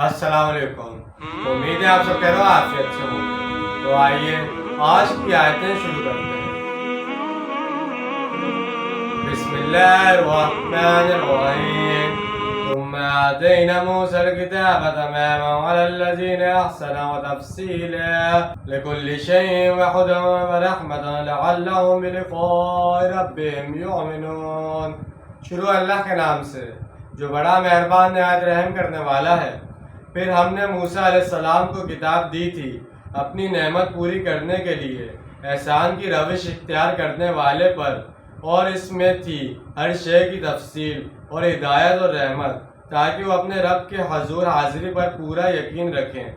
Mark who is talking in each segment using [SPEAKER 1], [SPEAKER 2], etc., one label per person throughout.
[SPEAKER 1] السلام علیکم، امید ہے آپ سب خیر و عافیت سے ہوں گے۔ تو آئیے آج کی آیتیں شروع کرتے ہیں۔ بسم اللہ الرحمن الرحیم۔ ثم آتينا موسى الكتاب تماما على الذين أحسنوا وتفصيلا لكل شيء وهدى ورحمة لعلهم بلقاء ربهم يؤمنون۔ شروع اللہ کے نام سے جو بڑا مہربان نہایت رحم کرنے والا ہے۔ پھر ہم نے موسیٰ علیہ السلام کو کتاب دی تھی اپنی نعمت پوری کرنے کے لیے احسان کی روش اختیار کرنے والے پر، اور اس میں تھی ہر شے کی تفصیل اور ہدایت اور رحمت تاکہ وہ اپنے رب کے حضور حاضری پر پورا یقین رکھیں۔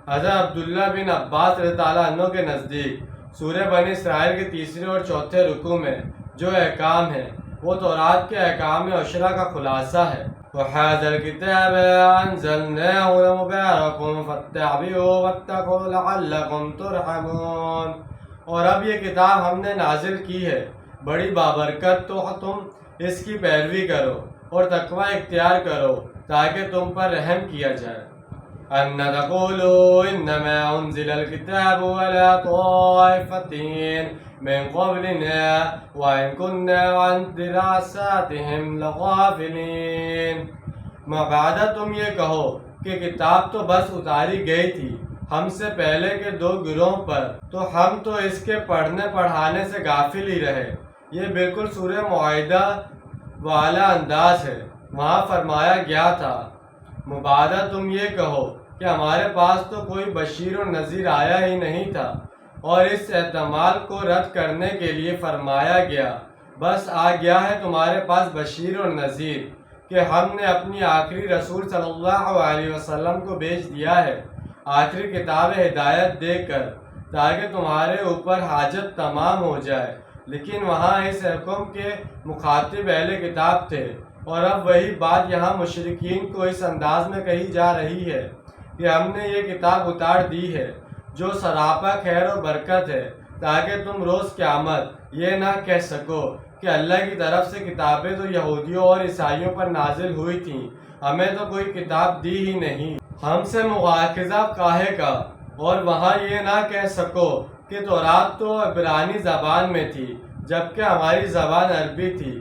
[SPEAKER 1] حضرت عبداللہ بن عباس رضی اللہ عنہ کے نزدیک سورہ بنی اسرائیل کے تیسرے اور چوتھے رکوع میں جو احکام ہیں وہ تورات کے احکام عشرہ کا خلاصہ ہے۔ وَهَذَا الْكِتَابَ أَنزَلْنَاهُ مُبَارَكٌ فَاتَّبِعُوهُ وَاتَّقُوا لَعَلَّكُمْ تُرْحَمُونَ۔ اور اب یہ کتاب ہم نے نازل کی ہے بڑی بابرکت، تو تم اس کی پیروی کرو اور تقوی اختیار کرو تاکہ تم پر رحم کیا جائے۔ أَنَّ تَقُولُوا إِنَّمَا أُنزِلَ الْكِتَابُ عَلَىٰ طَائِفَتَيْنِ مِن قَبْلِنَا وَإِن كُنَّا عَن دِرَاسَاتِهِمْ لَغَافِلِينَ۔ مبادہ تم یہ کہو کہ کتاب تو بس اتاری گئی تھی ہم سے پہلے کے دو گروہوں پر، تو ہم تو اس کے پڑھنے پڑھانے سے غافل ہی رہے۔ یہ بالکل سورہ معاہدہ والا انداز ہے۔ وہاں فرمایا گیا تھا، مبادہ تم یہ کہو کہ ہمارے پاس تو کوئی بشیر و نذیر آیا ہی نہیں تھا، اور اس احتمال کو رد کرنے کے لیے فرمایا گیا، بس آ گیا ہے تمہارے پاس بشیر و نذیر کہ ہم نے اپنی آخری رسول صلی اللہ علیہ وسلم کو بھیج دیا ہے آخری کتاب ہدایت دے کر، تاکہ تمہارے اوپر حاجت تمام ہو جائے۔ لیکن وہاں اس حکم کے مخاطب اہل کتاب تھے، اور اب وہی بات یہاں مشرکین کو اس انداز میں کہی جا رہی ہے کہ ہم نے یہ کتاب اتار دی ہے جو سراپا خیر و برکت ہے، تاکہ تم روز قیامت یہ نہ کہہ سکو کہ اللہ کی طرف سے کتابیں تو یہودیوں اور عیسائیوں پر نازل ہوئی تھیں، ہمیں تو کوئی کتاب دی ہی نہیں، ہم سے مواخذہ کاہے کا۔ اور وہاں یہ نہ کہہ سکو کہ تورات تو عبرانی زبان میں تھی جبکہ ہماری زبان عربی تھی،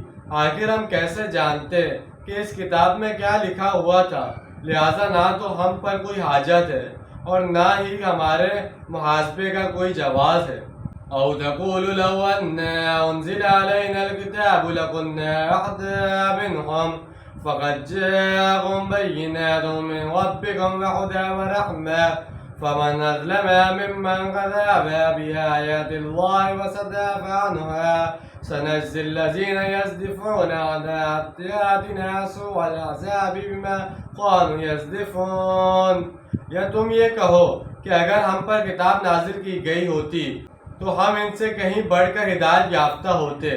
[SPEAKER 1] آخر ہم کیسے جانتے کہ اس کتاب میں کیا لکھا ہوا تھا؟ لہٰذا نہ تو ہم پر کوئی حاجت ہے اور نہ ہی ہمارے محاسبے کا کوئی جواز ہے۔ أَوْ تَقُولُ لَوْ أَنَّا أُنزِلَ عَلَيْنَا الْكِتَابُ لَكُنَّا أَهْدَىٰ مِنْهُمْ فَقَدْ جَاءَكُم بَيِّنَاتٌ مِّن رَّبِّكُمْ وَهُدًى وَرَحْمَةٌ فَمَنْ أَظْلَمُ مِمَّنْ كَذَّبَ بِآيَاتِ اللَّهِ وَصَدَّفَ عَنْهَا سَنَجْزِي الَّذِينَ يَصْدِفُونَ عَنْ آيَاتِنَا سُوءَ الْعَذَابِ بِمَا كَانُوا يَصْدِفُونَ۔ یا تم یہ کہو کہ اگر ہم پر کتاب نازل کی گئی ہوتی تو ہم ان سے کہیں بڑھ کر ہدایت یافتہ ہوتے۔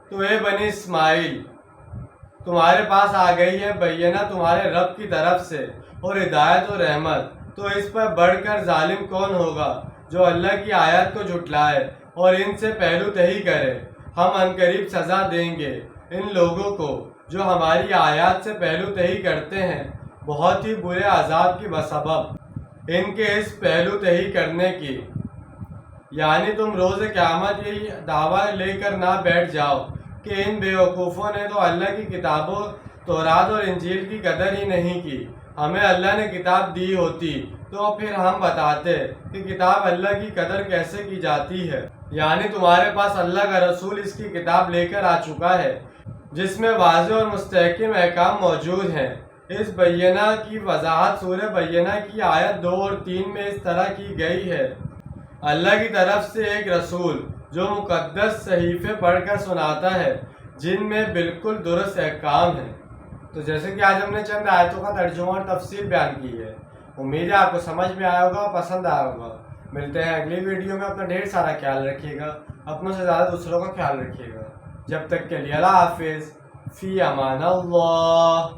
[SPEAKER 1] تو اے بنی اسماعیل، تمہارے پاس آ گئی ہے بینہ تمہارے رب کی طرف سے اور ہدایت و رحمت، تو اس پر بڑھ کر ظالم کون ہوگا جو اللہ کی آیات کو جھٹلائے اور ان سے پہلو تہی کرے۔ ہم عنقریب سزا دیں گے ان لوگوں کو جو ہماری آیات سے پہلو تہی کرتے ہیں، بہت ہی برے عذاب کی بسبب ان کے اس پہلو تہی کرنے کی۔ یعنی تم روز قیامت یہ دعویٰ لے کر نہ بیٹھ جاؤ کہ ان بیوقوفوں نے تو اللہ کی کتابوں تورات اور انجیل کی قدر ہی نہیں کی، ہمیں اللہ نے کتاب دی ہوتی تو پھر ہم بتاتے کہ کتاب اللہ کی قدر کیسے کی جاتی ہے۔ یعنی تمہارے پاس اللہ کا رسول اس کی کتاب لے کر آ چکا ہے جس میں واضح اور مستحکم احکام موجود ہیں۔ اس بینہ کی وضاحت سورہ بینہ کی آیت 2 اور 3 میں اس طرح کی گئی ہے، اللہ کی طرف سے ایک رسول جو مقدس صحیفے پڑھ کر سناتا ہے جن میں بالکل درست احکام ہیں۔ تو جیسے کہ آج ہم نے چند آیتوں کا ترجمہ اور تفسیر بیان کی ہے، امید ہے آپ کو سمجھ میں آیا ہوگا، پسند آیا ہوگا۔ ملتے ہیں اگلی ویڈیو میں، اپنا ڈھیر سارا خیال رکھیے گا، اپنوں سے زیادہ دوسروں کا خیال رکھیے گا۔ جب تک کے لیے اللہ حافظ، فی امان اللہ۔